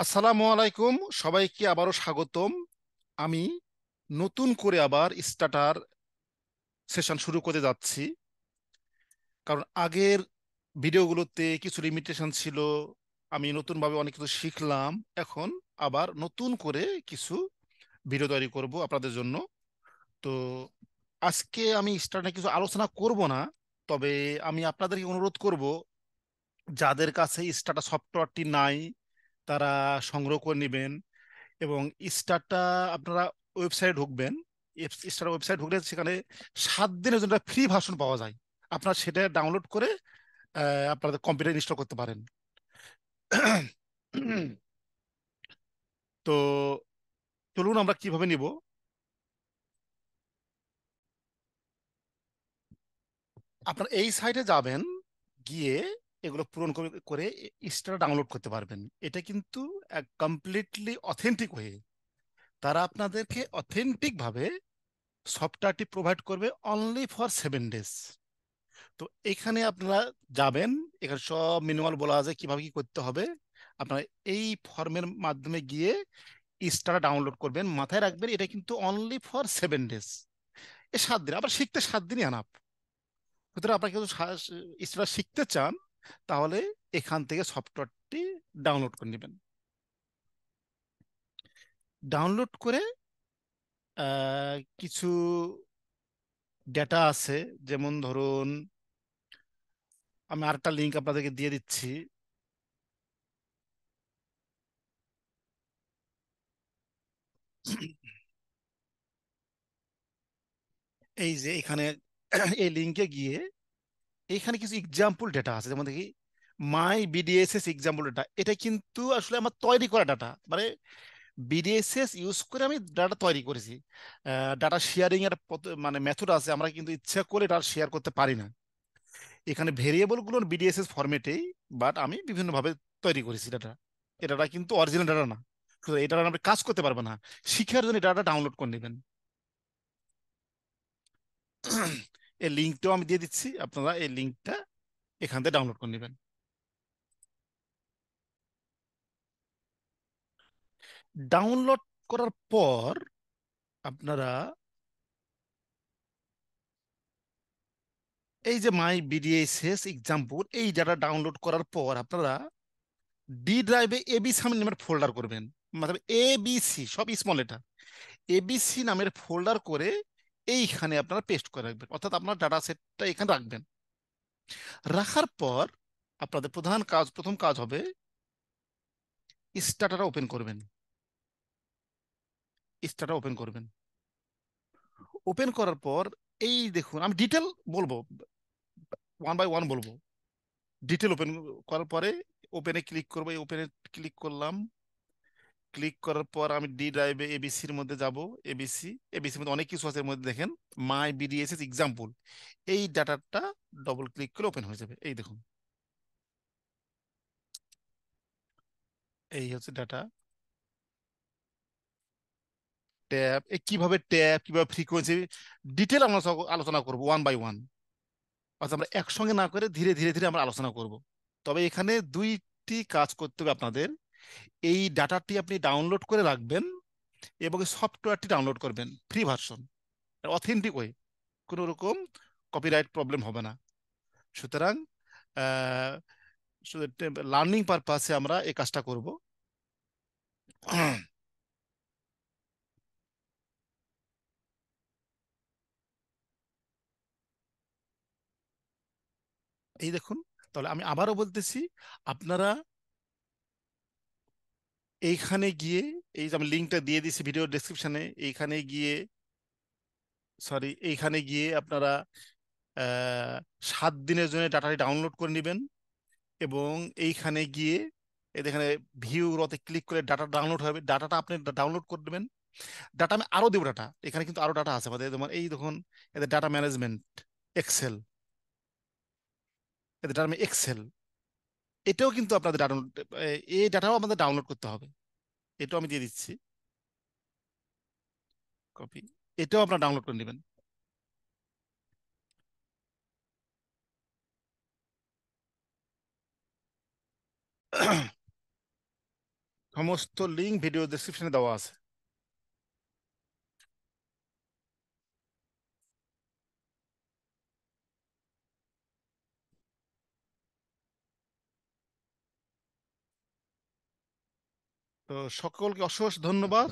আসসালামু আলাইকুম। সবাইকে আবারও স্বাগতম। আমি নতুন করে আবার স্টার্টার সেশন শুরু করতে যাচ্ছি, কারণ আগের ভিডিওগুলোতে কিছু লিমিটেশন ছিল। আমি নতুনভাবে অনেক কিছু শিখলাম। এখন আবার নতুন করে কিছু ভিডিও তৈরি করব আপনাদের জন্য। তো আজকে আমি স্টার্টার কিছু আলোচনা করব না, তবে আমি আপনাদেরকে অনুরোধ করব, যাদের কাছে স্টার্টার সফটওয়্যারটি নাই তারা সংগ্রহ করে নেবেন। এবং স্টারটা আপনারা ওয়েবসাইটে ঢুকবেন। স্টার ওয়েবসাইট ঢুকলে সেখানে 7 দিনের জন্য ফ্রি ভার্সন পাওয়া যায়। আপনারা সেটা ডাউনলোড করে আপনাদের কম্পিউটার ইনস্টল করতে পারেন। তো চলুন আমরা কিভাবে নিব। আপনারা এই সাইটে যাবেন, গিয়ে এগুলো পূরণ করে করে স্টার ডাউনলোড করতে পারবেন। এটা কিন্তু কমপ্লিটলি অথেন্টিক ওয়ে। তারা আপনাদেরকে অথেন্টিক ভাবে সফটওয়্যারটি প্রোভাইড করবে অনলি ফর 7 ডেজ। তো এখানে আপনারা যাবেন, এখানে সব ম্যানুয়াল বলা আছে কিভাবে কি করতে হবে। আপনারা এই ফর্মের মাধ্যমে গিয়ে ইস্টারা ডাউনলোড করবেন। মাথায় রাখবেন এটা কিন্তু অনলি ফর 7 ডেজ। 7 দিন, আবার শিখতে 7 দিনই আনাপ। সুতরাং আপনারা কিন্তু ইস্টারা শিখতে চান, তাহলে এখান থেকে সফটওয়্যারটি ডাউনলোড করে নেবেন। ডাউনলোড করে কিছু ডেটা আছে, যেমন ধরুন আমি আরেকটা লিঙ্ক আপনাদেরকে দিয়ে দিচ্ছি। এই যে এখানে এই লিঙ্কে গিয়ে এখানে কিছু এক্সাম্পল ডেটা আছে, যেমন দেখি মাই বিডিএসএস এক্সাম্পল ডেটা। এটা কিন্তু আসলে আমার তৈরি করা ডাটা, মানে বিডিএসএস ইউজ করে আমি ডাটা তৈরি করেছি। ডাটা শেয়ারিং এর মানে মেথড আছে, আমরা কিন্তু ইচ্ছা করে ডাটা শেয়ার করতে পারি না। এখানে ভেরিয়েবল গুলো বিডিএসএস ফরম্যাটেই, বাট আমি বিভিন্নভাবে তৈরি করেছি ডাটা। এটা কিন্তু অরিজিনাল ডাটা না। সুতরাং এটা আপনি কাজ করতে পারবেন না। শিখার জন্য ডাটা ডাউনলোড করে নেবেন। এই লিঙ্কটাও আমি দিয়ে দিচ্ছি, আপনারা এই লিঙ্কটা এখান থেকে ডাউনলোড করে নেবেন। ডাউনলোড করার পর আপনারা এই যে মাই বিডিএসএস এক্সাম্পল, এই ডাটা ডাউনলোড করার পর আপনারা ডি ড্রাইভে এবিসি নামের ফোল্ডার করবেন। মানে এবিসি সব স্মল লেটার, এবিসি নামের ফোল্ডার করে এইখানে আপনারা পেস্ট করে রাখবেন, অর্থাৎ আপনার ডাটা সেটটা এখানে রাখবেন। রাখার পর আপনাদের প্রথম কাজ হবে স্টার্টার ওপেন করবেন। স্টার্টার ওপেন করবেন। ওপেন করার পর এই দেখুন, আমি ডিটেল বলবো, ওয়ান বাই ওয়ান বলবো। ডিটেল ওপেন করার পরে ওপেনে ক্লিক করবো। এই ওপেনে ক্লিক করলাম। ক্লিক করার পর আমি ডি ড্রাইভে এবিসির মধ্যে যাব। এবিসির মধ্যে অনেক কিছু আছে, এর মধ্যে দেখেন মাই বিডিএসএস এক্সাম্পল। এই ডাটাটা ডবল ক্লিক করে ওপেন হয়ে যাবে। এই দেখুন, এই হচ্ছে ডাটা। ট্যাব কিভাবে, ট্যাব কিভাবে, ফ্রিকোয়েন্সি, ডিটেল আমরা সব আলোচনা করবো ওয়ান বাই ওয়ান। অর্থাৎ আমরা একসঙ্গে না করে ধীরে ধীরে ধীরে আমরা আলোচনা করব। তবে এখানে দুইটি কাজ করতে হবে আপনাদের। এই ডাটাটি আপনি ডাউনলোড করে রাখবেন এবং সফটওয়্যারটি ডাউনলোড করবেন ফ্রি ভার্সন, অথেন্টিক ওয়ে। কোনো রকম কপিরাইট প্রবলেম হবে না। সুতরাং লার্নিং পারপাসে আমরা এই কাজটা করব। এই দেখুন, তাহলে আমি আবারও বলতেছি, আপনারা এইখানে গিয়ে, এই যে আমি লিঙ্কটা দিয়ে দিছি ভিডিও ডেসক্রিপশনে, এইখানে গিয়ে, সরি, এইখানে গিয়ে আপনারা 7 দিনের জন্য ডাটাটি ডাউনলোড করে নেবেন। এবং এইখানে গিয়ে এখানে ভিউ রতে ক্লিক করে ডাটা ডাউনলোড হবে, ডাটাটা আপনি ডাউনলোড করে নেবেন। ডাটা আমি আরো দেবো ডাটা, এখানে কিন্তু আরো ডাটা আছে আমাদের, যেমন এই দেখুন, এদের ডাটা ম্যানেজমেন্ট, এক্সেল, এদের ডাটা এক্সেল। এটাও কিন্তু আপনাদের ডাউনলোড, এই ডাটাও আমাদের ডাউনলোড করতে হবে। এটাও আমি দিয়ে দিচ্ছি, কপি। এটাও আপনারা ডাউনলোড করে নেবেন। সমস্ত লিঙ্ক ভিডিও ডেসক্রিপশনে দেওয়া আছে। তো সকলকে অশেষ ধন্যবাদ।